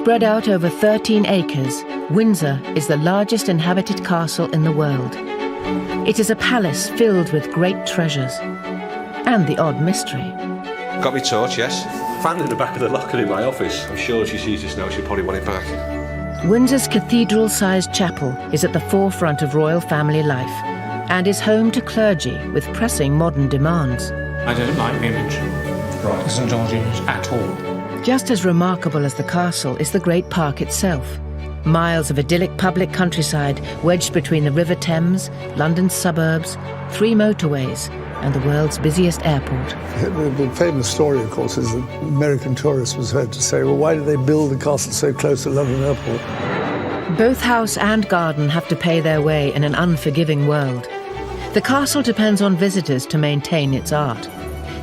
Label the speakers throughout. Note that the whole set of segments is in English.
Speaker 1: Spread out over 13 acres, Windsor is the largest inhabited castle in the world. It is a palace filled with great treasures and the odd mystery.
Speaker 2: Got me torch, yes. Found it in the back of the locker in my office. I'm sure she sees this now, she'll probably want it back.
Speaker 1: Windsor's cathedral-sized chapel is at the forefront of royal family life and is home to clergy with pressing modern demands.
Speaker 3: I don't like the image of St George's at all.
Speaker 1: Just as remarkable as the castle is the Great Park itself. Miles of idyllic public countryside wedged between the River Thames, London's suburbs, 3 motorways and the world's busiest airport.
Speaker 4: The famous story, of course, is that American tourists was heard to say, well, why did they build the castle so close to London Airport?
Speaker 1: Both house and garden have to pay their way in an unforgiving world. The castle depends on visitors to maintain its art.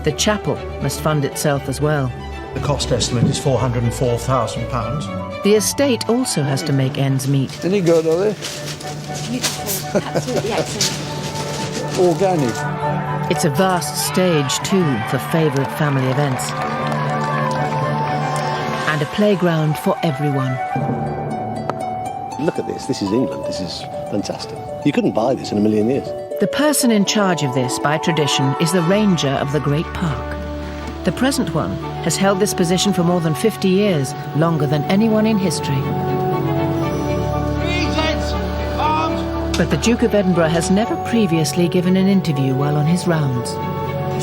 Speaker 1: The chapel must fund itself as well.
Speaker 5: The cost estimate is £404,000.
Speaker 1: The estate also has to make ends meet.
Speaker 4: Any good, are they?
Speaker 6: Beautiful, absolutely excellent.
Speaker 4: Organic.
Speaker 1: It's a vast stage, too, for favourite family events. And a playground for everyone.
Speaker 7: Look at this. This is England. This is fantastic. You couldn't buy this in a million years.
Speaker 1: The person in charge of this, by tradition, is the ranger of the Great Park. The present one has held this position for more than 50 years, longer than anyone in history. But the Duke of Edinburgh has never previously given an interview while on his rounds.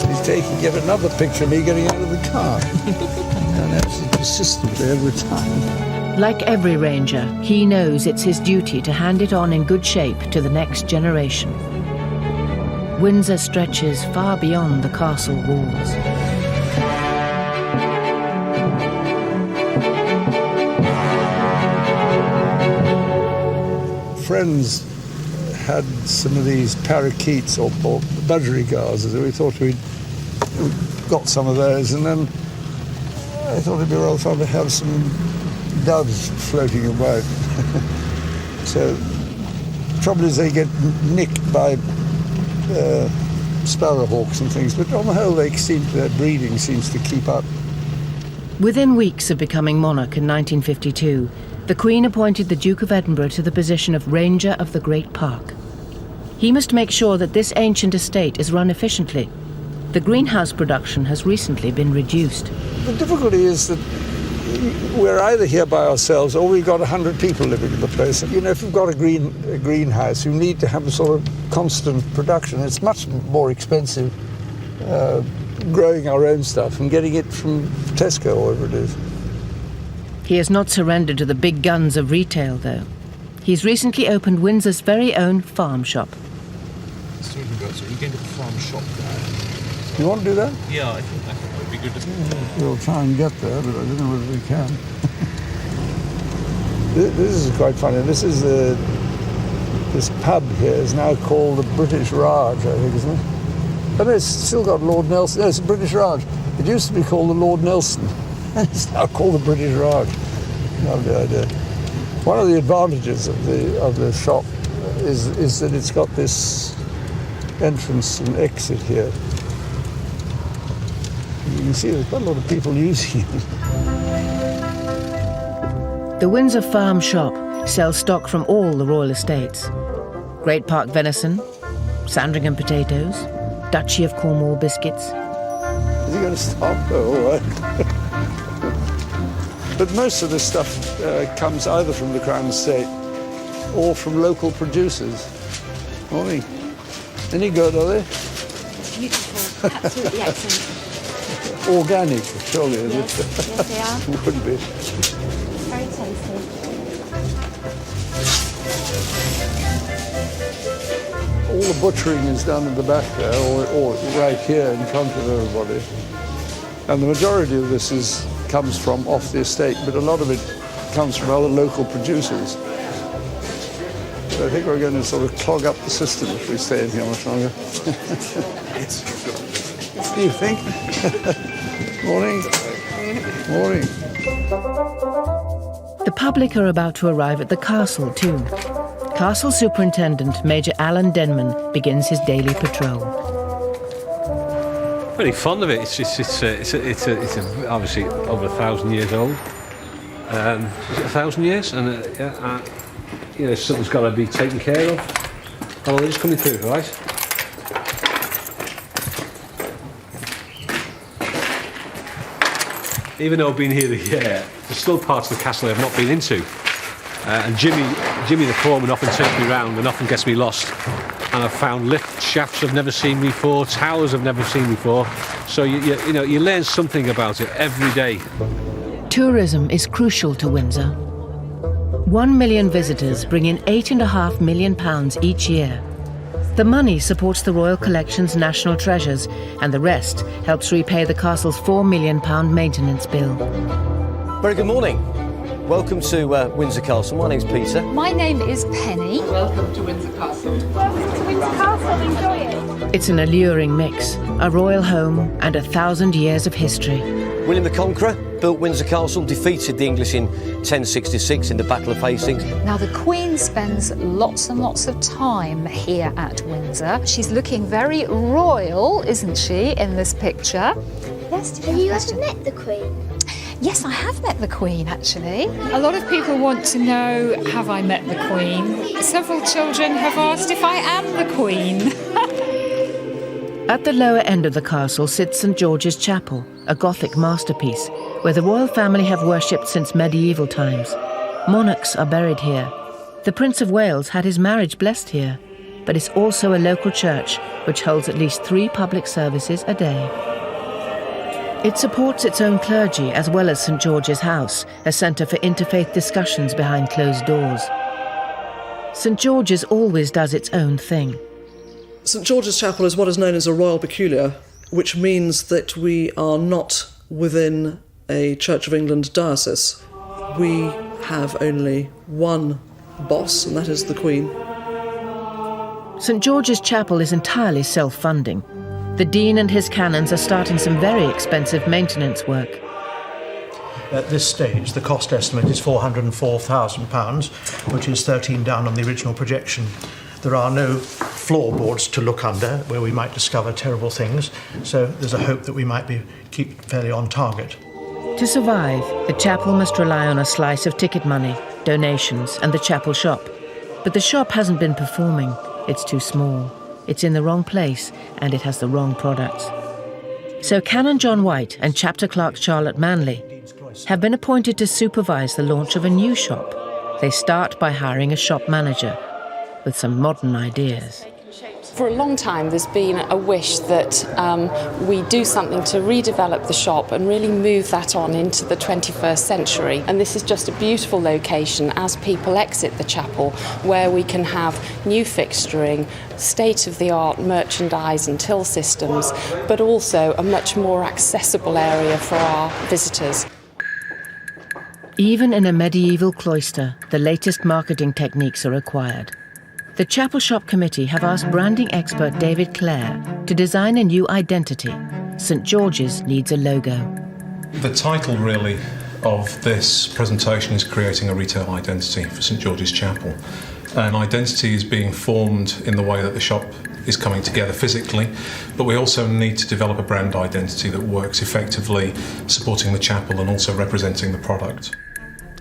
Speaker 4: He's taking yet another picture of me getting out of the car. And absolutely persistently every time.
Speaker 1: Like every ranger, he knows it's his duty to hand it on in good shape to the next generation. Windsor stretches far beyond the castle walls.
Speaker 4: Friends had some of these parakeets or budgerigars, as we thought we'd got some of those, and then I thought it'd be rather fun to have some doves floating about. So the trouble is they get nicked by sparrowhawks and things, but on the whole their breeding seems to keep up.
Speaker 1: Within weeks of becoming monarch in 1952, the Queen appointed the Duke of Edinburgh to the position of Ranger of the Great Park. He must make sure that this ancient estate is run efficiently. The greenhouse production has recently been reduced.
Speaker 4: The difficulty is that we're either here by ourselves or we've got 100 people living in the place. You know, if you've got a greenhouse, you need to have a sort of constant production. It's much more expensive growing our own stuff and getting it from Tesco or whatever it is.
Speaker 1: He has not surrendered to the big guns of retail, though. He's recently opened Windsor's very own farm shop.
Speaker 8: So you go into the farm shop there.
Speaker 4: You want to do that?
Speaker 8: Yeah, I think that would be good.
Speaker 4: We'll try and get there, but I don't know whether we can. This is quite funny. This pub here is now called the British Raj, I think, isn't it? Oh, no, it's still got Lord Nelson. No, it's the British Raj. It used to be called the Lord Nelson. It's now called the British Raj. Lovely idea. One of the advantages of the shop is that it's got this entrance and exit here. You can see there's quite a lot of people using it.
Speaker 1: The Windsor Farm Shop sells stock from all the royal estates. Great Park venison, Sandringham potatoes, Duchy of Cornwall biscuits.
Speaker 4: Is he going to stop? Oh, all right. But most of this stuff comes either from the Crown Estate or from local producers. Morning. Any good, are they?
Speaker 6: Beautiful, absolutely excellent.
Speaker 4: Organic, surely, is
Speaker 6: Yes,
Speaker 4: it?
Speaker 6: yes they are.
Speaker 4: Would be.
Speaker 6: Very tasty.
Speaker 4: All the butchering is done in the back there, or right here in front of everybody. And the majority of this comes from off the estate, but a lot of it comes from other local producers. So I think we're going to sort of clog up the system if we stay in here much longer. Do you think? Morning. Morning.
Speaker 1: The public are about to arrive at the castle too. Castle Superintendent Major Alan Denman begins his daily patrol.
Speaker 2: Very fond of it. It's obviously over 1,000 years old. Is it 1,000 years? And something's got to be taken care of. Oh, they're just coming through, right? Even though I've been here a year, there's still parts of the castle I've not been into. And Jimmy the foreman often takes me round and often gets me lost. And I've found lift shafts I've never seen before, towers I've never seen before. So you learn something about it every day.
Speaker 1: Tourism is crucial to Windsor. 1 million visitors bring in £8.5 million each year. The money supports the Royal Collection's national treasures, and the rest helps repay the castle's £4 million maintenance bill.
Speaker 9: Very good morning. Welcome to Windsor Castle. My name's Peter.
Speaker 6: My name is Penny.
Speaker 10: Welcome to Windsor Castle.
Speaker 6: Welcome to Windsor Castle. Enjoy it.
Speaker 1: It's an alluring mix, a royal home and 1,000 years of history.
Speaker 9: William the Conqueror built Windsor Castle, defeated the English in 1066 in the Battle of Hastings.
Speaker 6: Now, the Queen spends lots and lots of time here at Windsor. She's looking very royal, isn't she, in this picture? Yes,
Speaker 11: Have you ever met the Queen?
Speaker 6: Yes, I have met the Queen, actually. A lot of people want to know, have I met the Queen? Several children have asked if I am the Queen.
Speaker 1: At the lower end of the castle sits St George's Chapel, a Gothic masterpiece, where the royal family have worshipped since medieval times. Monarchs are buried here. The Prince of Wales had his marriage blessed here, but it's also a local church which holds at least 3 public services a day. It supports its own clergy as well as St George's House, a centre for interfaith discussions behind closed doors. St George's always does its own thing.
Speaker 12: St George's Chapel is what is known as a royal peculiar, which means that we are not within a Church of England diocese. We have only one boss, and that is the Queen.
Speaker 1: St George's Chapel is entirely self-funding. The Dean and his canons are starting some very expensive maintenance work.
Speaker 5: At this stage, the cost estimate is £404,000, which is 13 down on the original projection. There are no floorboards to look under where we might discover terrible things, so there's a hope that we might keep fairly on target.
Speaker 1: To survive, the chapel must rely on a slice of ticket money, donations, and the chapel shop. But the shop hasn't been performing. It's too small. It's in the wrong place, and it has the wrong products. So Canon John White and Chapter Clerk Charlotte Manley have been appointed to supervise the launch of a new shop. They start by hiring a shop manager with some modern ideas.
Speaker 10: For a long time there's been a wish that we do something to redevelop the shop and really move that on into the 21st century. And this is just a beautiful location as people exit the chapel, where we can have new fixturing, state-of-the-art merchandise and till systems, but also a much more accessible area for our visitors.
Speaker 1: Even in a medieval cloister, the latest marketing techniques are required. The Chapel Shop Committee have asked branding expert David Clare to design a new identity. St George's needs a logo.
Speaker 8: The title, really, of this presentation is creating a retail identity for St George's Chapel. An identity is being formed in the way that the shop is coming together physically, but we also need to develop a brand identity that works effectively, supporting the chapel and also representing the product.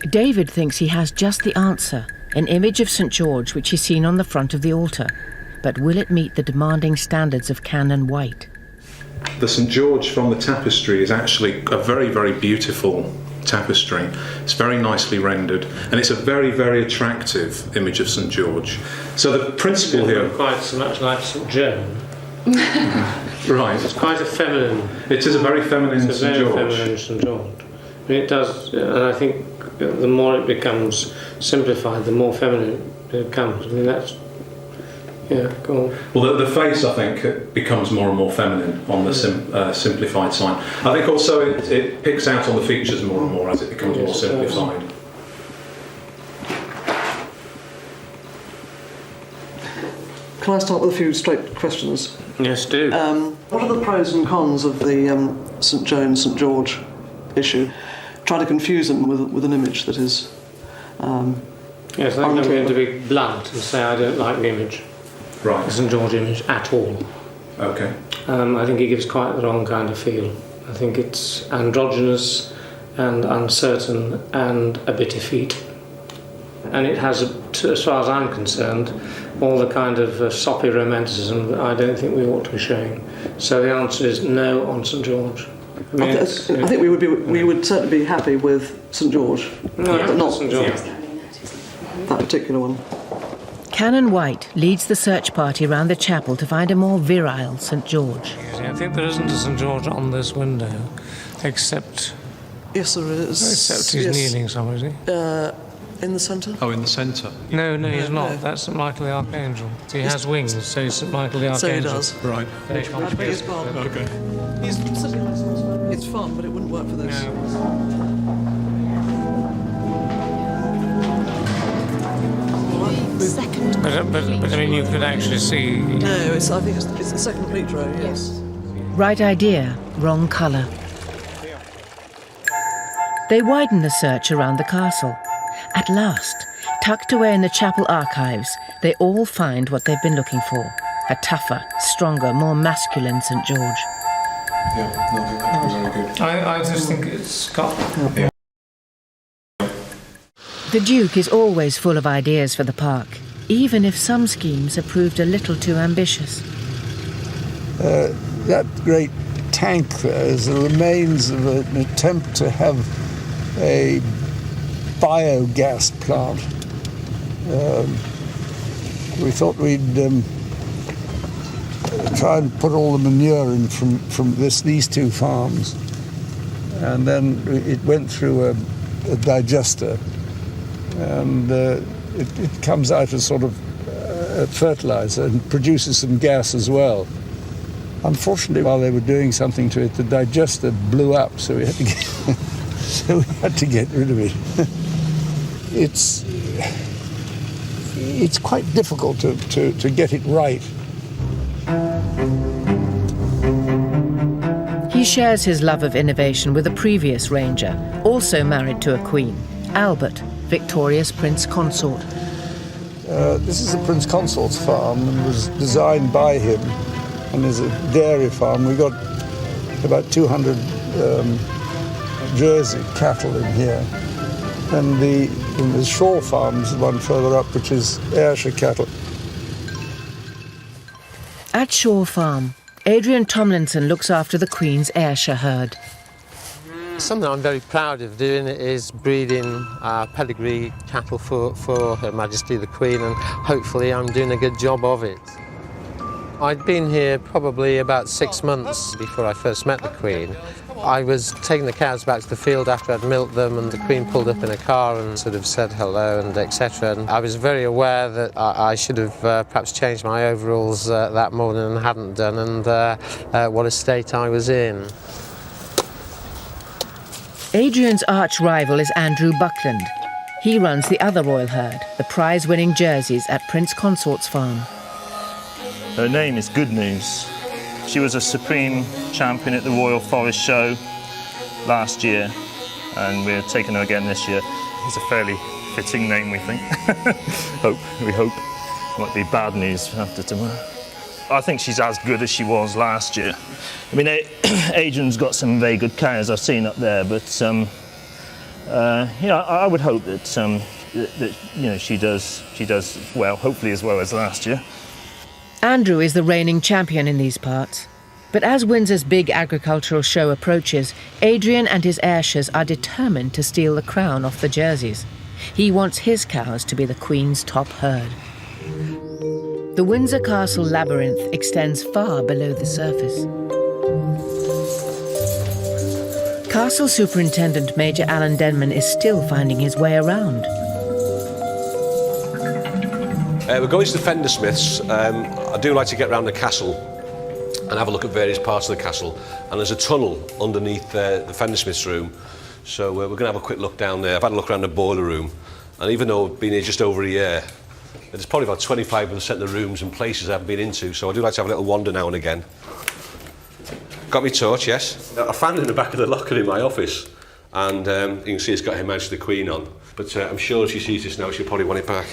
Speaker 1: David thinks he has just the answer, an image of St George which is seen on the front of the altar. But will it meet the demanding standards of Canon White?
Speaker 8: The St George from the tapestry is actually a very, very beautiful tapestry. It's very nicely rendered, and it's a very, very attractive image of St George. So the principle here...
Speaker 3: Quite so much like St Joan.
Speaker 8: Right.
Speaker 3: It's quite a feminine...
Speaker 8: It is a very feminine St George.
Speaker 3: Feminine St George. It does, and I think the more it becomes simplified, the more feminine it becomes. I mean, that's... Yeah, go on.
Speaker 8: Well, the face, I think, becomes more and more feminine on the simplified side. I think also it picks out on the features more and more as it becomes more simplified.
Speaker 12: Can I start with a few straight questions?
Speaker 3: Yes, do.
Speaker 12: What are the pros and cons of the St Joan, St George issue? Try to confuse them with an image that is...
Speaker 3: Yes, I think I'm going to be blunt and say I don't like the image.
Speaker 8: Right.
Speaker 3: The St George image at all.
Speaker 8: Okay.
Speaker 3: I think it gives quite the wrong kind of feel. I think it's androgynous, and uncertain and a bit effete. And it has, as far as I'm concerned, all the kind of soppy romanticism that I don't think we ought to be showing. So the answer is no on St George.
Speaker 12: I think we would certainly be happy with St George, but not
Speaker 3: St George.
Speaker 12: that particular one.
Speaker 1: Canon White leads the search party round the chapel to find a more virile St George.
Speaker 3: I think there isn't a St George on this window, except...
Speaker 12: Yes, there is.
Speaker 3: Except he's kneeling somewhere, is he?
Speaker 12: In the centre?
Speaker 8: Oh, in the centre?
Speaker 3: No, he's not. That's St Michael the Archangel. He has wings, so he's St Michael the Archangel.
Speaker 12: So he does.
Speaker 8: Right.
Speaker 12: I beg his pardon.
Speaker 8: Okay.
Speaker 12: It's fun, but it wouldn't work for this.
Speaker 3: But I mean, you could actually see...
Speaker 12: No, I think it's the second pleatro, yes.
Speaker 1: Right idea, wrong colour. They widen the search around the castle. At last, tucked away in the chapel archives, they all find what they've been looking for. A tougher, stronger, more masculine St George.
Speaker 8: Yeah, no, very good.
Speaker 3: I just think it's got...
Speaker 1: The Duke is always full of ideas for the park, even if some schemes have proved a little too ambitious.
Speaker 4: That great tank there is the remains of an attempt to have a biogas plant. We thought we'd try and put all the manure in from these two farms, and then it went through a digester, and it comes out as sort of fertilizer and produces some gas as well. Unfortunately, while they were doing something to it, the digester blew up, so we had to get rid of it. It's quite difficult to get it right.
Speaker 1: He shares his love of innovation with a previous ranger, also married to a queen, Albert, Victoria's Prince Consort.
Speaker 4: This is a Prince Consort's farm and was designed by him, and is a dairy farm. We got about 200 Jersey cattle in here. And the Shaw farm is the one further up, which is Ayrshire cattle.
Speaker 1: At Shaw Farm, Adrian Tomlinson looks after the Queen's Ayrshire herd.
Speaker 13: Something I'm very proud of doing is breeding pedigree cattle for Her Majesty the Queen, and hopefully I'm doing a good job of it. I'd been here probably about 6 months before I first met the Queen. I was taking the cows back to the field after I'd milked them, and the Queen pulled up in a car and sort of said hello and etc. And I was very aware that I should have perhaps changed my overalls that morning and hadn't done, and what a state I was in.
Speaker 1: Adrian's arch rival is Andrew Buckland. He runs the other royal herd, the prize-winning Jerseys at Prince Consort's farm.
Speaker 14: Her name is Good News. She was a supreme champion at the Royal Forest Show last year, and we're taking her again this year. It's a fairly fitting name, we think. We hope. Might be bad news after tomorrow. I think she's as good as she was last year. I mean, Adrian's got some very good cows I've seen up there, but I would hope that she does well, hopefully as well as last year.
Speaker 1: Andrew is the reigning champion in these parts. But as Windsor's big agricultural show approaches, Adrian and his Ayrshires are determined to steal the crown off the Jerseys. He wants his cows to be the Queen's top herd. The Windsor Castle labyrinth extends far below the surface. Castle Superintendent Major Alan Denman is still finding his way around.
Speaker 2: We're going to the Fender Smiths. I do like to get around the castle and have a look at various parts of the castle. And there's a tunnel underneath the Fender Smiths room. So we're going to have a quick look down there. I've had a look around the boiler room. And even though I've been here just over a year, there's probably about 25% of the rooms and places I haven't been into. So I do like to have a little wander now and again. Got me torch, yes. I found it in the back of the locker in my office. And you can see it's got Her Majesty the Queen on. But I'm sure if she sees this now, she'll probably want it back.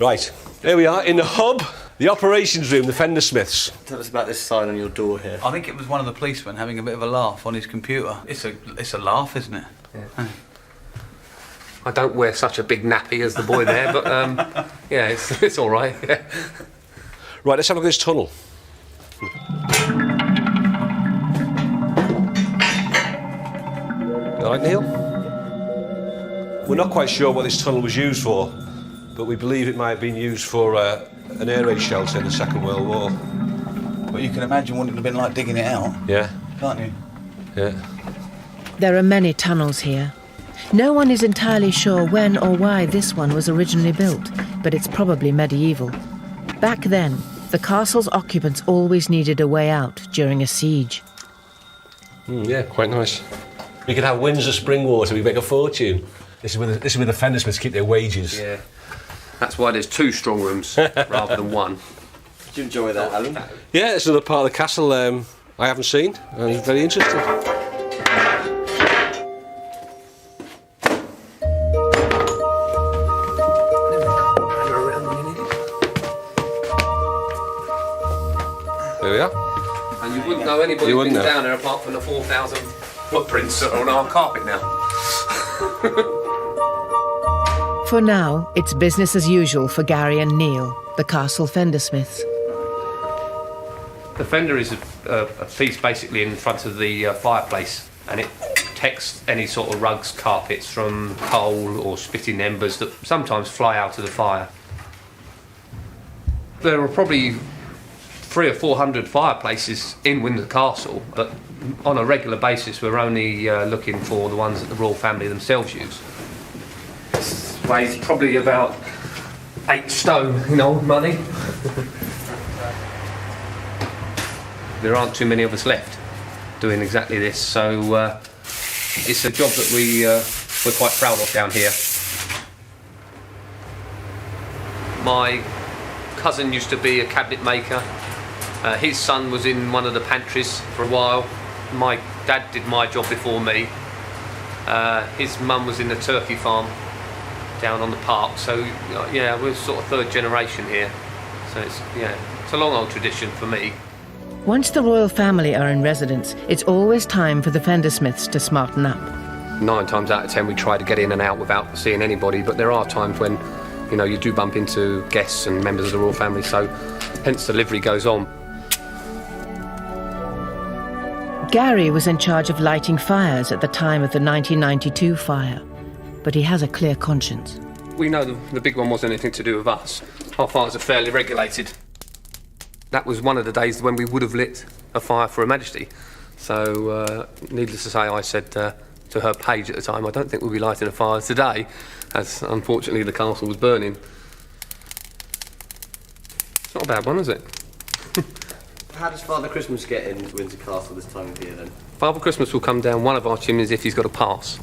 Speaker 2: Right, here we are in the hub. The operations room, the fender smiths.
Speaker 7: Tell us about this sign on your door here.
Speaker 15: I think it was one of the policemen having a bit of a laugh on his computer. It's a laugh, isn't it?
Speaker 16: Yeah. I don't wear such a big nappy as the boy there, but yeah, it's all right. Yeah.
Speaker 2: Right, let's have a look at this tunnel. All right, Neil? We're not quite sure what this tunnel was used for, but we believe it might have been used for an air raid shelter in the Second World War.
Speaker 15: But you can imagine what it would have been like digging it out.
Speaker 2: Yeah.
Speaker 15: Can't you?
Speaker 2: Yeah.
Speaker 1: There are many tunnels here. No one is entirely sure when or why this one was originally built, but it's probably medieval. Back then, the castle's occupants always needed a way out during a siege.
Speaker 2: Yeah, quite nice. We could have Windsor spring water, we make a fortune. This is where the fender smiths keep their wages.
Speaker 16: Yeah. That's why there's 2 strong rooms rather than 1.
Speaker 7: Did you enjoy that, Alan?
Speaker 2: Yeah, it's another part of the castle I haven't seen, and it's very interesting. There we are.
Speaker 16: And you wouldn't know anybody who's been down there apart from the 4,000 footprints that are on our carpet now.
Speaker 1: For now, it's business as usual for Gary and Neil, the castle fendersmiths.
Speaker 16: The fender is a piece basically in front of the fireplace, and it protects any sort of rugs, carpets from coal or spitting embers that sometimes fly out of the fire. There are probably 300 or 400 fireplaces in Windsor Castle, but on a regular basis we're only looking for the ones that the royal family themselves use. This weighs probably about 8 stone in old money. There aren't too many of us left doing exactly this, so it's a job that we're quite proud of down here. My cousin used to be a cabinet maker. His son was in one of the pantries for a while. My dad did my job before me. His mum was in the turkey farm down on the park, so yeah, we're sort of 3rd generation here. So it's a long old tradition for me.
Speaker 1: Once the royal family are in residence, it's always time for the fendersmiths to smarten up.
Speaker 16: 9 times out of 10 we try to get in and out without seeing anybody, but there are times when you do bump into guests and members of the royal family, so hence the livery goes on.
Speaker 1: Gary was in charge of lighting fires at the time of the 1992 fire, but he has a clear conscience.
Speaker 16: We know the big one wasn't anything to do with us. Our fires are fairly regulated. That was one of the days when we would have lit a fire for Her Majesty. So, needless to say, I said to her page at the time, I don't think we'll be lighting a fire today, as unfortunately the castle was burning. It's not a bad one, is it?
Speaker 7: How does Father Christmas get in Windsor Castle this time of year then?
Speaker 16: Father Christmas will come down one of our chimneys if he's got a pass.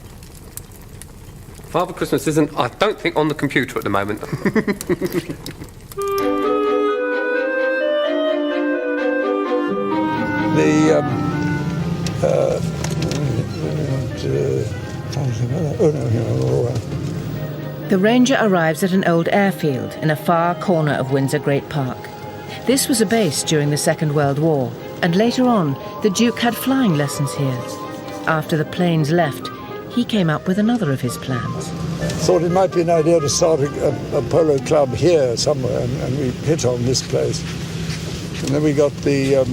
Speaker 16: Father Christmas isn't, I don't think, on the computer at the moment.
Speaker 1: The Ranger arrives at an old airfield in a far corner of Windsor Great Park. This was a base during the Second World War, and later on, the Duke had flying lessons here. After the planes left, he came up with another of his plans.
Speaker 4: Thought it might be an idea to start a polo club here somewhere, and we hit on this place. And then we got the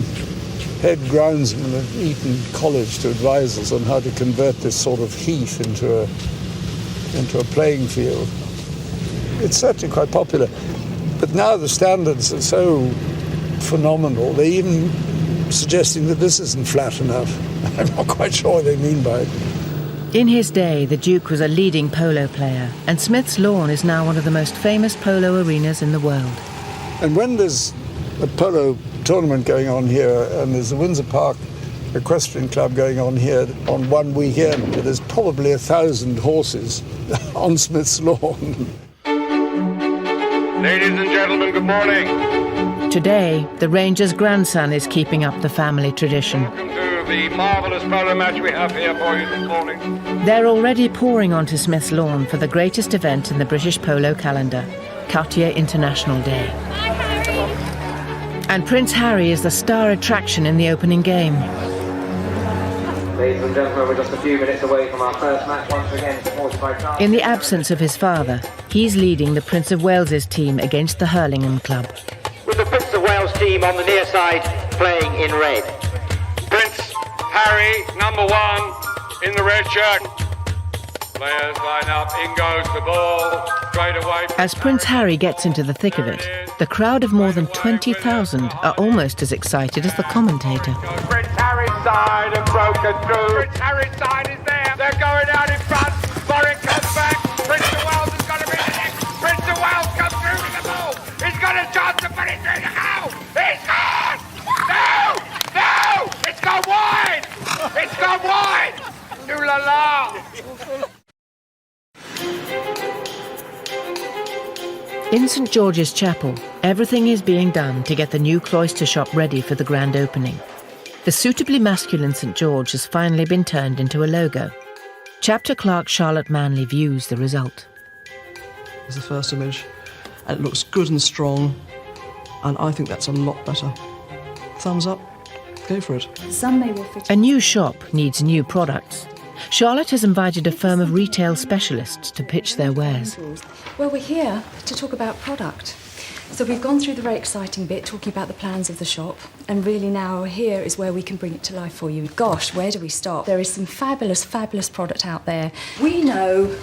Speaker 4: head groundsman of Eton College to advise us on how to convert this sort of heath into a playing field. It's certainly quite popular. But now the standards are so phenomenal, they're even suggesting that this isn't flat enough. I'm not quite sure what they mean by it.
Speaker 1: In his day, the Duke was a leading polo player, and Smith's Lawn is now one of the most famous polo arenas in the world.
Speaker 4: And when there's a polo tournament going on here, and there's the Windsor Park Equestrian Club going on here on one weekend, there's probably 1,000 horses on Smith's Lawn.
Speaker 17: Ladies and gentlemen, good morning.
Speaker 1: Today, the Ranger's grandson is keeping up the family tradition.
Speaker 17: Welcome to the marvellous polo match we have here for you this morning.
Speaker 1: They're already pouring onto Smith's Lawn for the greatest event in the British polo calendar, Cartier International Day. And Prince Harry is the star attraction in the opening game.
Speaker 18: Ladies and gentlemen, we're just a few minutes away from our first match once again, supported by France.
Speaker 1: In the absence of his father, he's leading the Prince of Wales's team against the Hurlingham club.
Speaker 18: With the Prince of Wales team on the near side playing in red.
Speaker 17: Prince Harry, number 1 in the red shirt. Players line up, in goes the ball, straight away.
Speaker 1: As Prince Harry gets into the thick of it, the crowd of more than 20,000 are almost as excited as the commentator.
Speaker 17: Prince Harry's side have broken through. Prince Harry's side is there. They're going out in front. Warwick comes back. Prince of Wales is going to be the next. Prince of Wales comes through with the ball. He's got a chance to put it through the goal. He's gone! No! No! It's gone wide! It's gone wide! Ooh la la!
Speaker 1: In St George's Chapel, everything is being done to get the new cloister shop ready for the grand opening. The suitably masculine St George has finally been turned into a logo. Chapter clerk Charlotte Manley views the result.
Speaker 12: It's the first image, and it looks good and strong, and I think that's a lot better. Thumbs up, go for it.
Speaker 1: A new shop needs new products. Charlotte has invited a firm of retail specialists to pitch their wares.
Speaker 19: Well, we're here to talk about product. So we've gone through the very exciting bit, talking about the plans of the shop, and really now here is where we can bring it to life for you. Gosh, where do we start? There is some fabulous, fabulous product out there. We know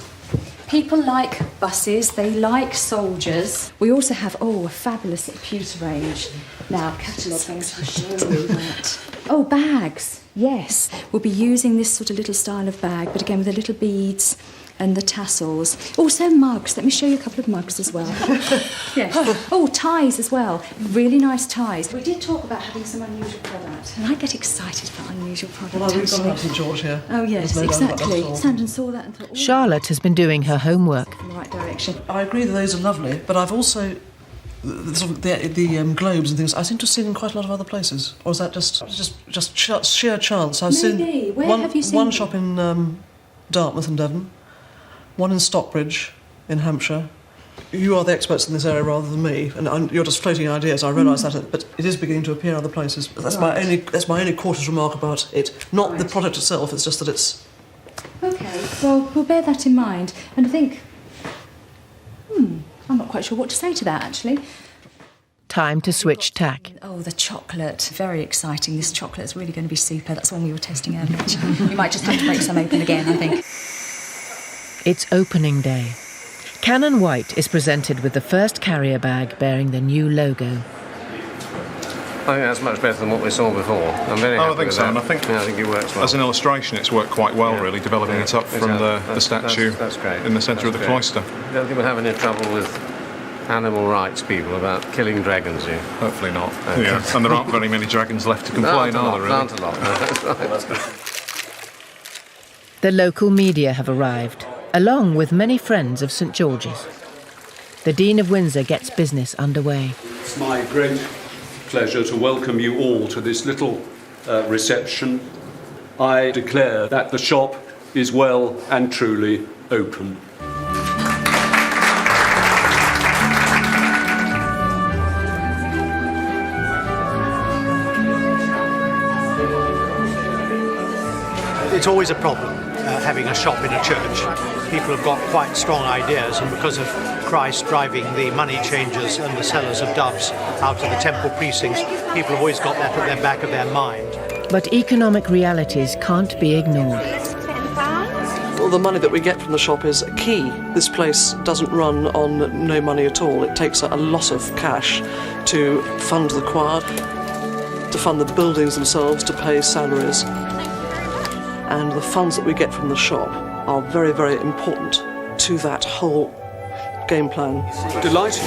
Speaker 19: people like buses, they like soldiers. We also have, a fabulous pewter range. Now, cataloguing is for show you that. Oh, bags, yes. We'll be using this sort of little style of bag, but again with the little beads and the tassels. Also mugs. Let me show you a couple of mugs as well. Yes. Oh, ties as well. Really nice ties. We did talk about having some unusual product, and I get excited about unusual product.
Speaker 12: Well, we've got St George here.
Speaker 19: Oh yes,
Speaker 12: There's no doubt about that
Speaker 19: exactly.
Speaker 12: at all.
Speaker 19: Stand and saw that and thought,
Speaker 1: Charlotte has been doing her homework.
Speaker 19: in the right direction.
Speaker 12: I agree that those are lovely, but I've also the globes and things I seem to have seen in quite a lot of other places. Or is that just sheer chance? I've
Speaker 19: Maybe.
Speaker 12: seen
Speaker 19: Where have you seen
Speaker 12: one
Speaker 19: them?
Speaker 12: shop in Dartmouth and Devon, one in Stockbridge in Hampshire. You are the experts in this area rather than me, and you're just floating ideas. I realise that, but it is beginning to appear in other places. But that's my only cautious remark about it. Not the product itself. It's just that it's.
Speaker 19: Okay, well, we'll bear that in mind. And I think, I'm not quite sure what to say to that, actually.
Speaker 1: Time to switch tack.
Speaker 19: Oh, the chocolate. Very exciting. This chocolate is really going to be super. That's the one we were testing earlier. We might just have to break some open again, I think.
Speaker 1: It's opening day. Cannon White is presented with the first carrier bag bearing the new logo.
Speaker 20: I think that's much better than what we saw before. I'm very happy
Speaker 8: I think
Speaker 20: with
Speaker 8: so,
Speaker 20: that.
Speaker 8: and I think
Speaker 20: it works well.
Speaker 8: As an illustration, it's worked quite well, really, developing it up from the statue
Speaker 20: that's great.
Speaker 8: in the centre of the
Speaker 20: That's
Speaker 8: cloister.
Speaker 20: I don't think we'll have any trouble with animal rights people about killing dragons here.
Speaker 8: Hopefully not.
Speaker 20: Okay.
Speaker 8: Yeah, and there aren't very many dragons left to complain, are there, really?
Speaker 20: Aren't a lot. No, that's right. That's good.
Speaker 1: The local media have arrived, along with many friends of St George's. The Dean of Windsor gets business underway.
Speaker 21: It's my great pleasure to welcome you all to this little reception. I declare that the shop is well and truly open.
Speaker 5: It's always a problem having a shop in a church. People have got quite strong ideas, and because of Christ driving the money changers and the sellers of doves out of the temple precincts, people have always got that at the back of their mind.
Speaker 1: But economic realities can't be ignored.
Speaker 12: Well, the money that we get from the shop is key. This place doesn't run on no money at all. It takes a lot of cash to fund the choir, to fund the buildings themselves, to pay salaries. And the funds that we get from the shop are very, very important to that whole game plan.
Speaker 21: Delighted.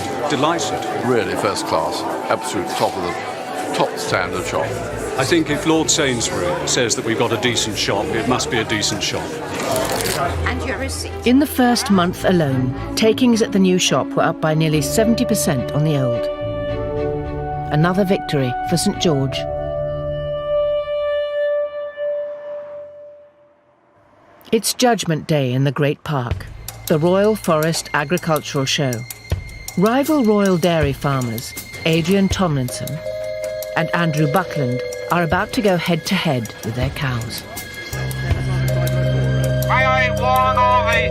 Speaker 22: Really first class, absolute top standard shop.
Speaker 21: I think if Lord Sainsbury says that we've got a decent shop, it must be a decent shop.
Speaker 1: And your receipt. In the first month alone, takings at the new shop were up by nearly 70% on the old. Another victory for St George. It's Judgment Day in the Great Park, the Royal Forest Agricultural Show. Rival royal dairy farmers, Adrian Tomlinson and Andrew Buckland are about to go head-to-head with their cows.
Speaker 17: May I warn all the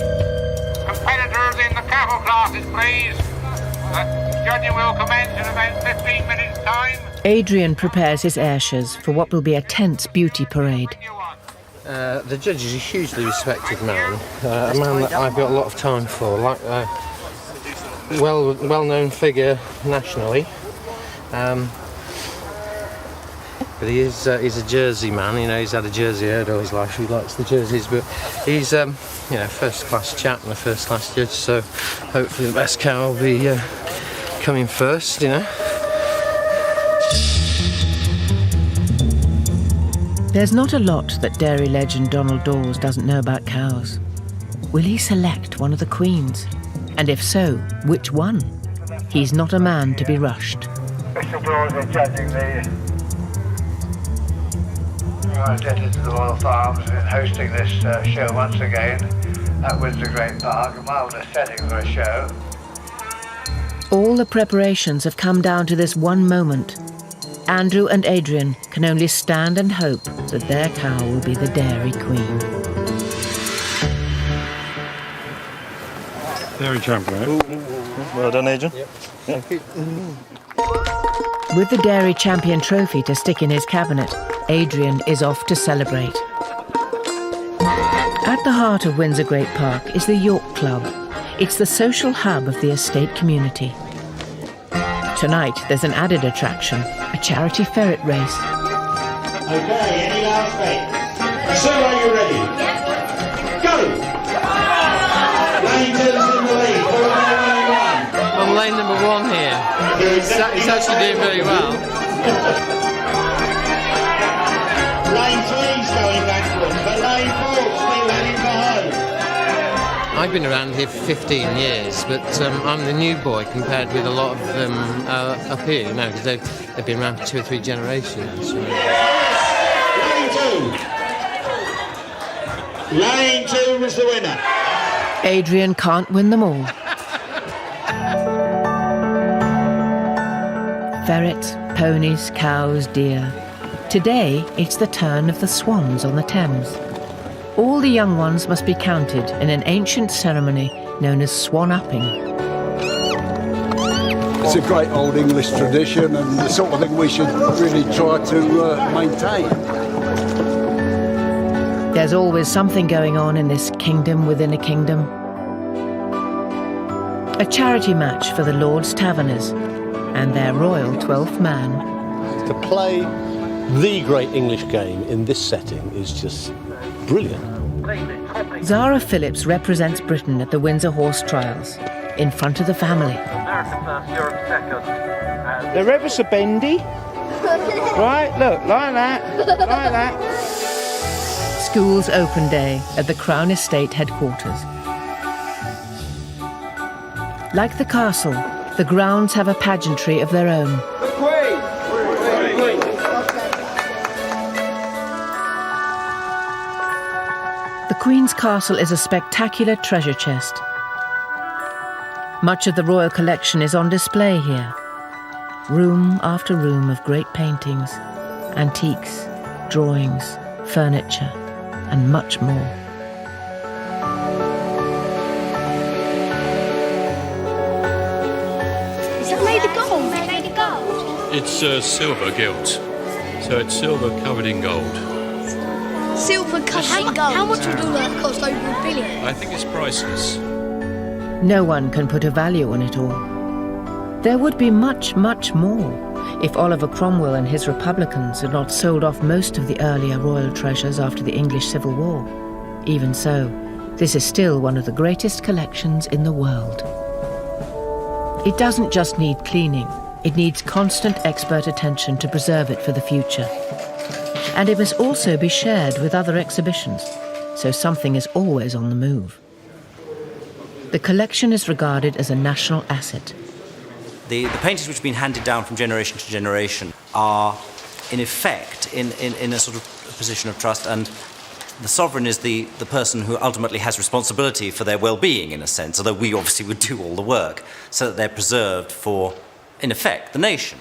Speaker 17: competitors in the cattle classes, please? Judging will commence in about 15 minutes' time.
Speaker 1: Adrian prepares his Ayrshires for what will be a tense beauty parade.
Speaker 13: The judge is a hugely respected man, a man that I've got a lot of time for, like a well-known figure nationally. But he's a Jersey man, you know, he's had a Jersey herd all his life, he likes the jerseys, but he's first-class chap and a first-class judge, so hopefully the best cow will be coming first, you know.
Speaker 1: There's not a lot that dairy legend Donald Dawes doesn't know about cows. Will he select one of the queens? And if so, which one? He's not a man to be rushed.
Speaker 9: Mr. Dawes is judging the indebted to the Royal Farms in hosting this show once again at Windsor Great Park, a marvellous setting for a show.
Speaker 1: All the preparations have come down to this one moment. Andrew and Adrian can only stand and hope that their cow will be the dairy queen.
Speaker 11: Dairy champion.
Speaker 14: Well done, Adrian.
Speaker 11: Yep.
Speaker 14: Thank you.
Speaker 1: With the dairy champion trophy to stick in his cabinet, Adrian is off to celebrate. At the heart of Windsor Great Park is the York Club. It's the social hub of the estate community. Tonight, there's an added attraction, a charity ferret race.
Speaker 23: Okay, any last bait? So are you ready? Go! Lane 2's in the lead,
Speaker 13: I'm lane number 1 here. He's actually doing very well.
Speaker 23: Lane 3's going backwards, but lane 4's still heading for home.
Speaker 13: I've been around here for 15 years, but I'm the new boy compared with a lot of them up here, you know, because they've been around for 2 or 3 generations. You know.
Speaker 23: Lane 2 was the winner.
Speaker 1: Adrian can't win them all. Ferrets, ponies, cows, deer. Today, it's the turn of the swans on the Thames. All the young ones must be counted in an ancient ceremony known as swan-upping.
Speaker 4: It's a great old English tradition and the sort of thing we should really try to maintain.
Speaker 1: There's always something going on in this kingdom within a kingdom. A charity match for the Lord's Taverners and their royal 12th man.
Speaker 24: To play the great English game in this setting is just brilliant.
Speaker 1: Zara Phillips represents Britain at the Windsor Horse Trials, in front of the family.
Speaker 23: They're ever so bendy. Right, look, like that, like that.
Speaker 1: School's open day at the Crown Estate headquarters. Like the castle, the grounds have a pageantry of their own. The Queen's Castle is a spectacular treasure chest. Much of the royal collection is on display here. Room after room of great paintings, antiques, drawings, furniture, and much more.
Speaker 25: Is that made of gold? Made of gold?
Speaker 26: It's silver gilt, so it's silver covered in gold.
Speaker 25: Silver covered in gold? How much would all that cost? Over $1 billion?
Speaker 26: I think it's priceless.
Speaker 1: No one can put a value on it all. There would be much, much more if Oliver Cromwell and his Republicans had not sold off most of the earlier royal treasures after the English Civil War. Even so, this is still one of the greatest collections in the world. It doesn't just need cleaning, it needs constant expert attention to preserve it for the future. And it must also be shared with other exhibitions, so something is always on the move. The collection is regarded as a national asset.
Speaker 27: The paintings which have been handed down from generation to generation are, in effect, in a sort of position of trust, and the sovereign is the person who ultimately has responsibility for their well-being, in a sense, although we obviously would do all the work, so that they're preserved for, in effect, the nation.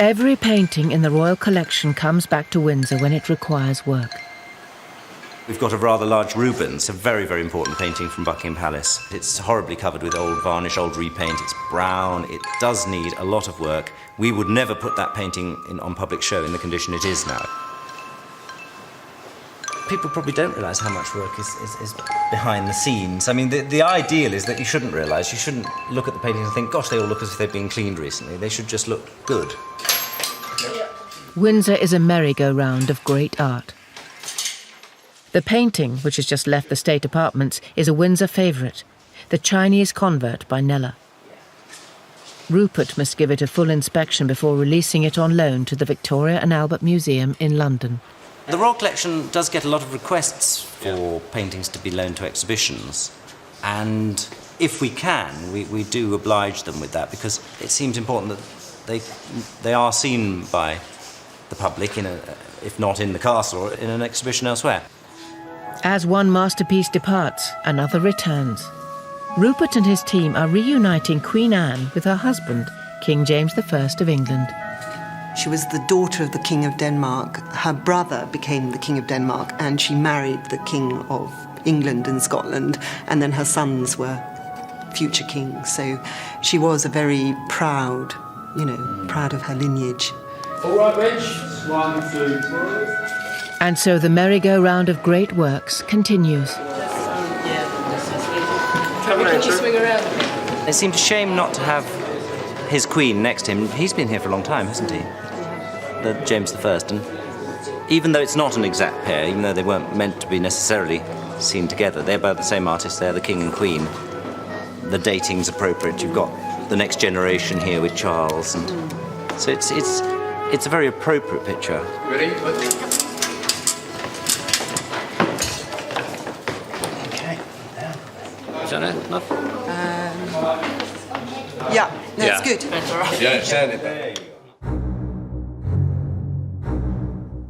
Speaker 1: Every painting in the royal collection comes back to Windsor when it requires work.
Speaker 27: We've got a rather large Rubens, a very, very important painting from Buckingham Palace. It's horribly covered with old varnish, old repaint. It's brown. It does need a lot of work. We would never put that painting on public show in the condition it is now. People probably don't realise how much work is behind the scenes. I mean, the ideal is that you shouldn't realise. You shouldn't look at the paintings and think, gosh, they all look as if they've been cleaned recently. They should just look good.
Speaker 1: Windsor is a merry-go-round of great art. The painting, which has just left the state apartments, is a Windsor favourite, The Chinese Convert by Kneller. Rupert must give it a full inspection before releasing it on loan to the Victoria and Albert Museum in London.
Speaker 27: The Royal Collection does get a lot of requests for paintings to be loaned to exhibitions, and if we can, we do oblige them with that, because it seems important that they are seen by the public, if not in the castle, or in an exhibition elsewhere.
Speaker 1: As one masterpiece departs, another returns. Rupert and his team are reuniting Queen Anne with her husband, King James I of England.
Speaker 2: She was the daughter of the King of Denmark. Her brother became the King of Denmark, and she married the King of England and Scotland, and then her sons were future kings. So she was a very proud, proud of her lineage.
Speaker 3: All right, Rich. 1, 2, 3.
Speaker 1: And so the merry-go-round of great works continues.
Speaker 27: Can you swing around? It seems a shame not to have his queen next to him. He's been here for a long time, hasn't he? The James I. And even though it's not an exact pair, even though they weren't meant to be necessarily seen together, they're both the same artist. They're the king and queen. The dating's appropriate. You've got the next generation here with Charles, and so it's a very appropriate picture.
Speaker 3: Ready?
Speaker 20: Is that it? Enough?
Speaker 2: Yeah, that's good.
Speaker 20: Yeah, sound it.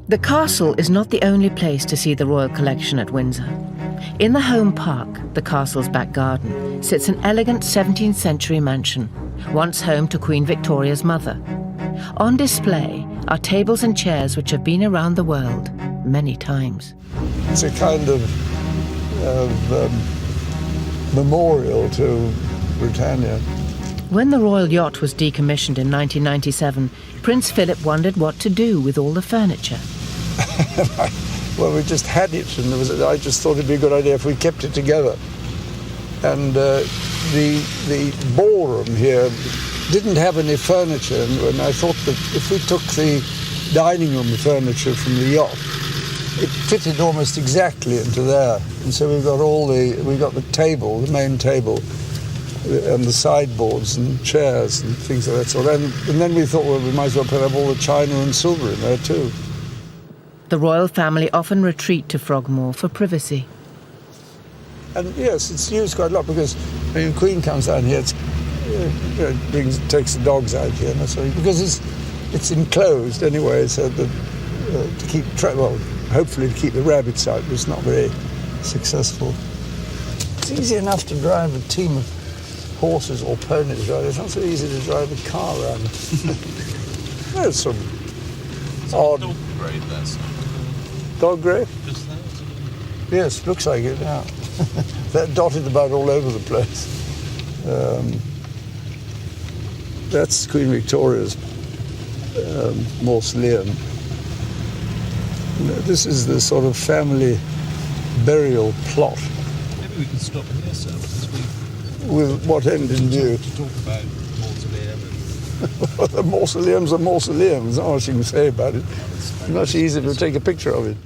Speaker 1: The castle is not the only place to see the royal collection at Windsor. In the home park, the castle's back garden, sits an elegant 17th century mansion, once home to Queen Victoria's mother. On display are tables and chairs which have been around the world many times.
Speaker 4: It's a kind of memorial to Britannia.
Speaker 1: When the royal yacht was decommissioned in 1997, Prince Philip wondered what to do with all the furniture.
Speaker 4: Well, we just had it, and I just thought it'd be a good idea if we kept it together. And the ballroom here didn't have any furniture, and I thought that if we took the dining room furniture from the yacht, it fitted almost exactly into there. And so we got the table, the main table, and the sideboards and chairs and things of that sort. And then we thought, well, we might as well put up all the china and silver in there too.
Speaker 1: The royal family often retreat to Frogmore for privacy.
Speaker 4: And yes, it's used quite a lot because when the Queen comes down here, takes the dogs out here, and that's why, because it's enclosed anyway, so that to keep hopefully to keep the rabbits out, but it's not very successful. It's easy enough to drive a team of horses or ponies around. It's not so easy to drive a car around. There's some odd
Speaker 8: dog grade there.
Speaker 4: Dog grade?
Speaker 8: Just there.
Speaker 4: Yes, looks like it now. They're dotted about all over the place. That's Queen Victoria's mausoleum. This is the sort of family burial plot.
Speaker 8: Maybe we can stop here, sir, because
Speaker 4: with what end in view?
Speaker 8: To talk about mausoleum.
Speaker 4: Well, the mausoleum's a mausoleum. There's not much you can say about it. It's much easier to take a picture of it.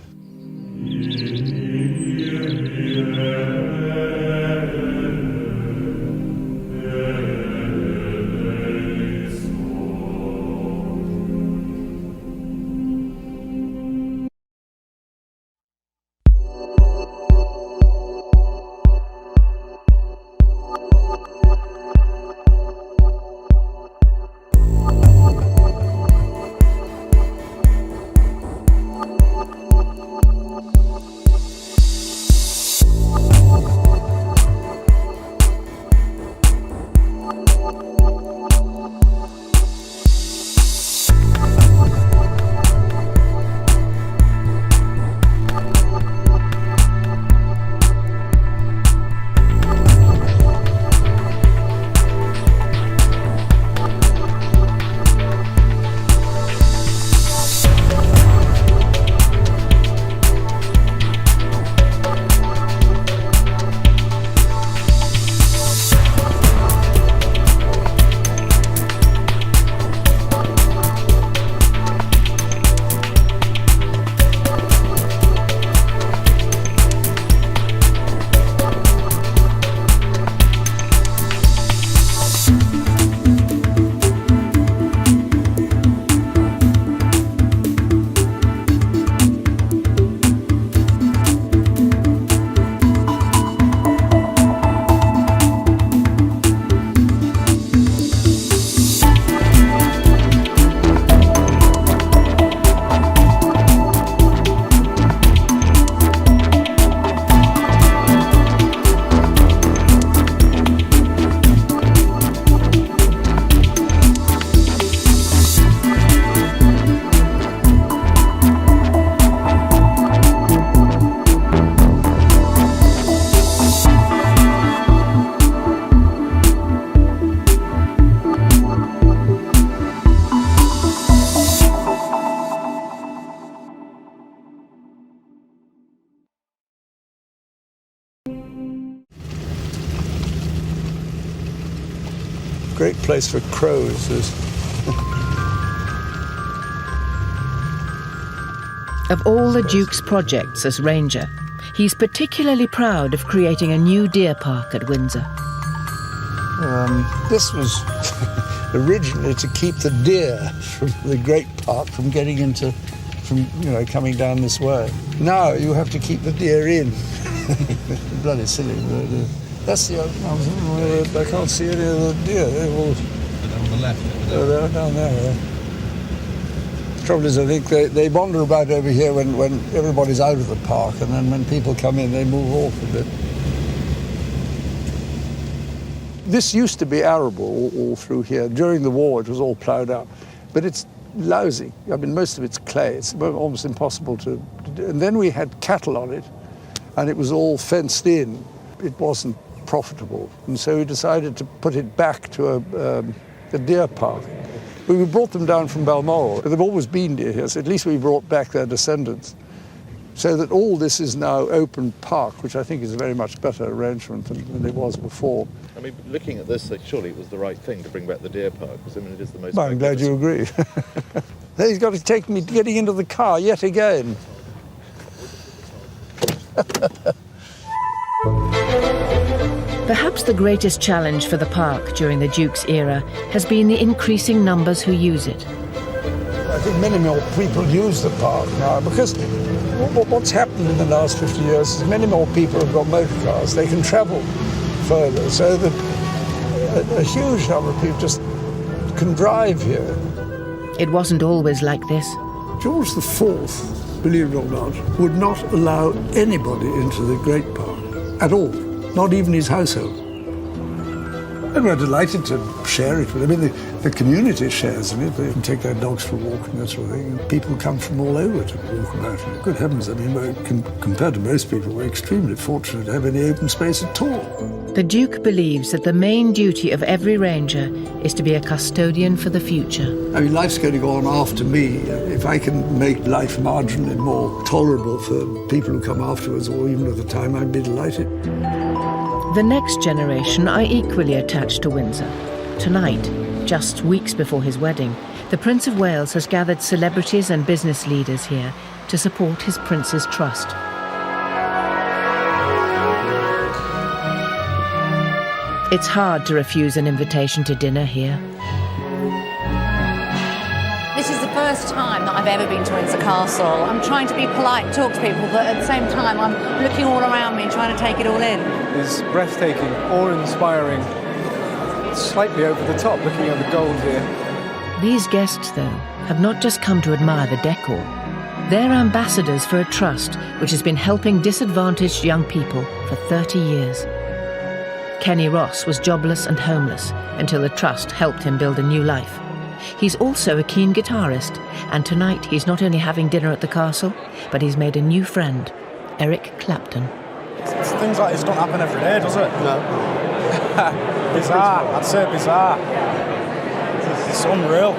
Speaker 4: great place for crows.
Speaker 1: Of all the Duke's projects as Ranger, he's particularly proud of creating a new deer park at Windsor.
Speaker 4: This was originally to keep the deer from the Great Park from getting into, coming down this way. Now you have to keep the deer in. Bloody silly. That's the I can't see any of the deer. They're all on the left. They're down there. The trouble is, I think they wander about over here when everybody's out of the park, and then when people come in, they move off a bit. This used to be arable all through here. During the war, it was all ploughed up, but it's lousy. I mean, most of it's clay. It's almost impossible to do. And then we had cattle on it, and it was all fenced in. It wasn't profitable, and so we decided to put it back to a deer park. We brought them down from Balmoral. They've always been deer here, so at least we brought back their descendants. So that all this is now open park, which I think is a very much better arrangement than it was before.
Speaker 6: I mean, looking at this, surely it was the right thing to bring back the deer park, because I mean, it is the most...
Speaker 4: Well, I'm glad you agree. He's got to take me getting into the car yet again.
Speaker 1: Perhaps the greatest challenge for the park during the Duke's era has been the increasing numbers who use it.
Speaker 4: I think many more people use the park now, because what's happened in the last 50 years is many more people have got motor cars. They can travel further, so that a huge number of people just can drive here.
Speaker 1: It wasn't always like this.
Speaker 4: George IV, believe it or not, would not allow anybody into the Great Park at all, not even his household. And we're delighted to share it with them. I mean, the community shares in it. They can take their dogs for a walk and that sort of thing. And people come from all over to walk about. And good heavens, I mean, compared to most people, we're extremely fortunate to have any open space at all.
Speaker 1: The Duke believes that the main duty of every ranger is to be a custodian for the future.
Speaker 4: I mean, life's going to go on after me. If I can make life marginally more tolerable for people who come afterwards, or even at the time, I'd be delighted.
Speaker 1: The next generation are equally attached to Windsor. Tonight, just weeks before his wedding, the Prince of Wales has gathered celebrities and business leaders here to support his Prince's trust. It's hard to refuse an invitation to dinner here.
Speaker 7: This is the first time that I've ever been to Windsor Castle. I'm trying to be polite, talk to people, but at the same time I'm looking all around me and trying to take it all in.
Speaker 10: It's breathtaking, awe-inspiring, slightly over the top, looking at the gold here.
Speaker 1: These guests, though, have not just come to admire the decor. They're ambassadors for a trust which has been helping disadvantaged young people for 30 years. Kenny Ross was jobless and homeless until the trust helped him build a new life. He's also a keen guitarist, and tonight he's not only having dinner at the castle, but he's made a new friend, Eric Clapton.
Speaker 11: Things like this don't happen every day, does it? No. Bizarre, I'd say bizarre. It's unreal.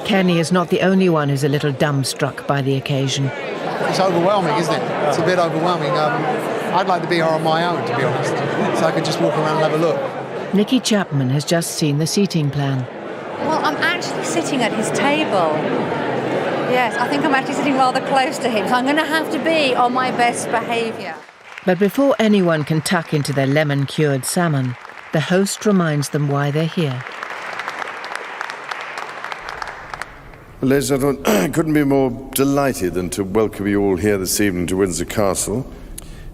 Speaker 1: Kenny is not the only one who's a little dumbstruck by the occasion.
Speaker 15: It's overwhelming, isn't it? It's a bit overwhelming. I'd like to be here on my own, to be honest, so I could just walk around and have a look.
Speaker 1: Nicky Chapman has just seen the seating plan.
Speaker 7: Well, I'm actually sitting at his table. Yes, I think I'm actually sitting rather close to him, so I'm going to have to be on my best behaviour.
Speaker 1: But before anyone can tuck into their lemon-cured salmon, the host reminds them why they're here.
Speaker 16: Ladies and gentlemen, I couldn't be more delighted than to welcome you all here this evening to Windsor Castle.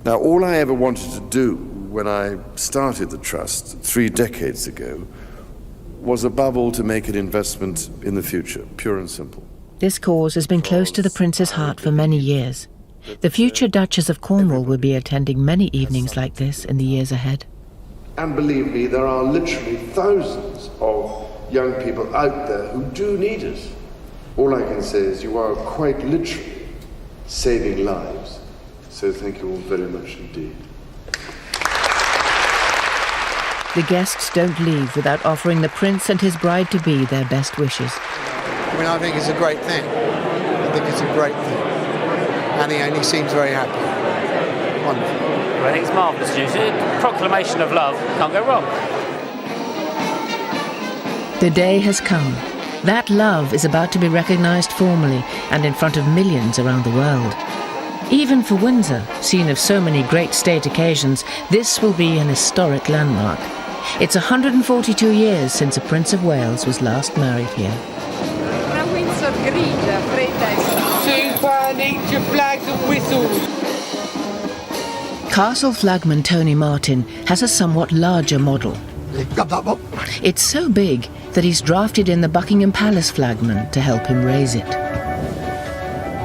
Speaker 16: Now, all I ever wanted to do when I started the Trust 3 decades ago was above all to make an investment in the future, pure and simple.
Speaker 1: This cause has been close to the Prince's heart for many years. The future Duchess of Cornwall will be attending many evenings like this in the years ahead.
Speaker 16: And believe me, there are literally thousands of young people out there who do need it. All I can say is you are quite literally saving lives. So thank you all very much indeed.
Speaker 1: The guests don't leave without offering the Prince and his bride-to-be their best wishes.
Speaker 15: I mean, I think it's a great thing. I think it's a great thing. And he seems very happy. Wonderful.
Speaker 18: I think it's marvellous news. Proclamation of love, can't go wrong.
Speaker 1: The day has come. That love is about to be recognised formally and in front of millions around the world. Even for Windsor, scene of so many great state occasions, this will be an historic landmark. It's 142 years since a Prince of Wales was last married here.
Speaker 5: Windsor grigia, fredda. Super nature flags and whistles.
Speaker 1: Castle flagman Tony Martin has a somewhat larger model. It's so big that he's drafted in the Buckingham Palace flagman to help him raise it.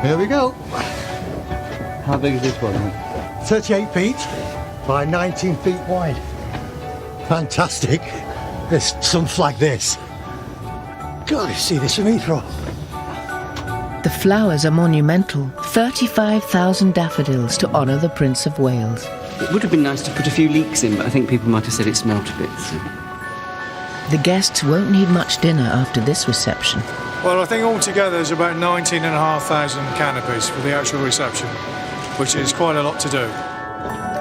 Speaker 15: Here we go.
Speaker 24: How big is this one?
Speaker 15: 38 feet by 19 feet wide. Fantastic. There's something like this. God, you see this from Heathrow.
Speaker 1: The flowers are monumental. 35,000 daffodils to honour the Prince of Wales.
Speaker 12: It would have been nice to put a few leeks in, but I think people might have said it smelt a bit. So.
Speaker 1: The guests won't need much dinner after this reception.
Speaker 11: Well, I think altogether there's about 19,500 canopies for the actual reception, which is quite a lot to do.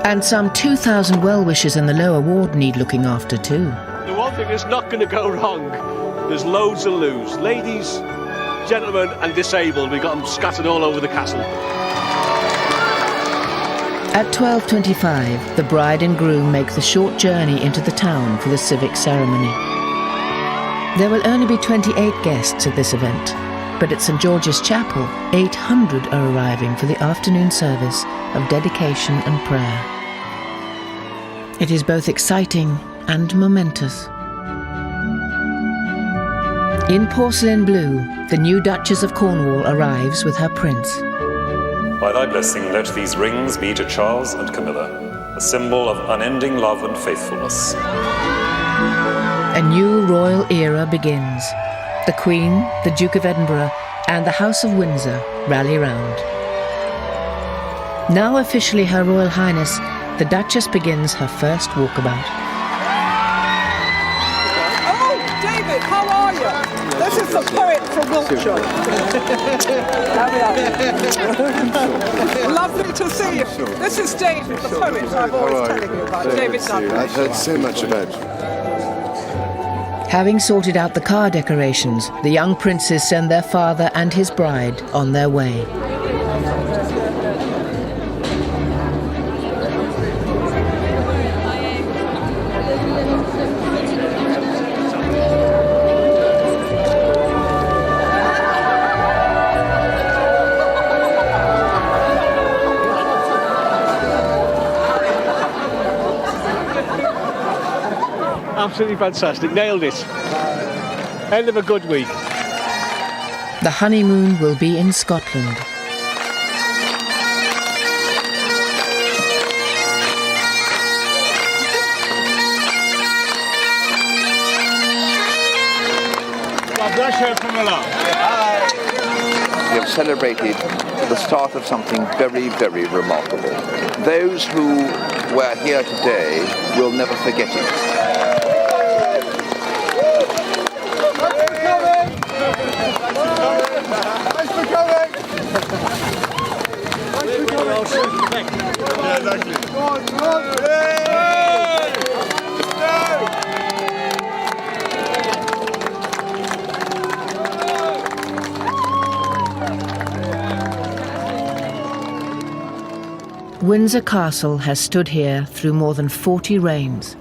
Speaker 1: And some 2,000 well-wishers in the lower ward need looking after too.
Speaker 17: The one thing that's not going to go wrong, there's loads to lose. Ladies, gentlemen and disabled, we've got them scattered all over the castle.
Speaker 1: At 12:25, the bride and groom make the short journey into the town for the civic ceremony. There will only be 28 guests at this event, but at St George's Chapel, 800 are arriving for the afternoon service of dedication and prayer. It is both exciting and momentous. In porcelain blue, the new Duchess of Cornwall arrives with her prince.
Speaker 18: By thy blessing, let these rings be to Charles and Camilla, a symbol of unending love and faithfulness.
Speaker 1: A new royal era begins. The Queen, the Duke of Edinburgh, and the House of Windsor rally round. Now officially Her Royal Highness, the Duchess begins her first walkabout.
Speaker 5: Oh, David, how are you? This is the poet from Wiltshire. Lovely to see you. This is David, the poet I'm always telling you about. David Dunn.
Speaker 16: I've heard so much about you.
Speaker 1: Having sorted out the car decorations, the young princes send their father and his bride on their way.
Speaker 17: Absolutely fantastic, nailed it. End of a good week.
Speaker 1: The honeymoon will be in Scotland.
Speaker 17: God bless her, Camilla.
Speaker 19: We have celebrated the start of something very, very remarkable. Those who were here today will never forget it.
Speaker 5: Thanks for coming.
Speaker 1: Windsor Castle has stood here through more than 40 reigns,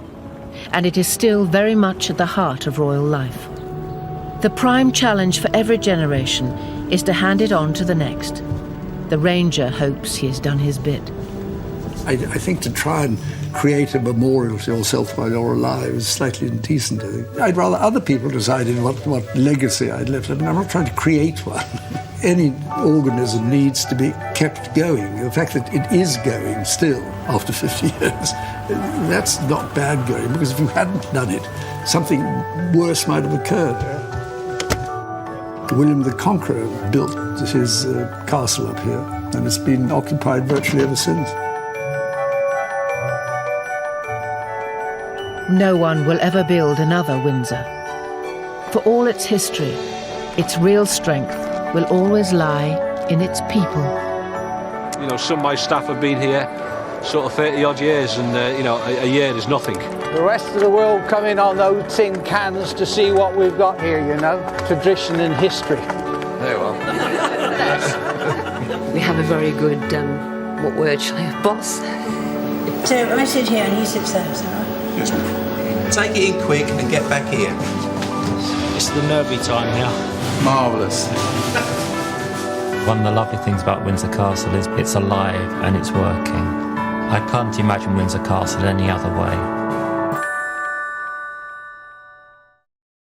Speaker 1: and it is still very much at the heart of royal life. The prime challenge for every generation is to hand it on to the next. The Ranger hopes he has done his bit.
Speaker 4: I think to try and create a memorial to yourself while you're alive is slightly indecent, I think. I'd rather other people decided what legacy I'd left. I mean, I'm not trying to create one. Any organism needs to be kept going. The fact that it is going still after 50 years, that's not bad going, because if you hadn't done it, something worse might have occurred. William the Conqueror built his castle up here, and it's been occupied virtually ever since.
Speaker 1: No one will ever build another Windsor. For all its history, its real strength will always lie in its people.
Speaker 17: You know, some of my staff have been here sort of 30 odd years, and a year is nothing.
Speaker 5: The rest of the world come in on those tin cans to see what we've got here, tradition and history.
Speaker 19: Very well.
Speaker 9: We have a very good, what word shall I have, boss?
Speaker 13: So I sit here and he sits there, is that right?
Speaker 14: Yes, ma'am. Take it in quick and get back here.
Speaker 21: It's the nervy time here.
Speaker 14: Marvellous.
Speaker 22: One of the lovely things about Windsor Castle is it's alive and it's working. I can't imagine Windsor Castle any other way.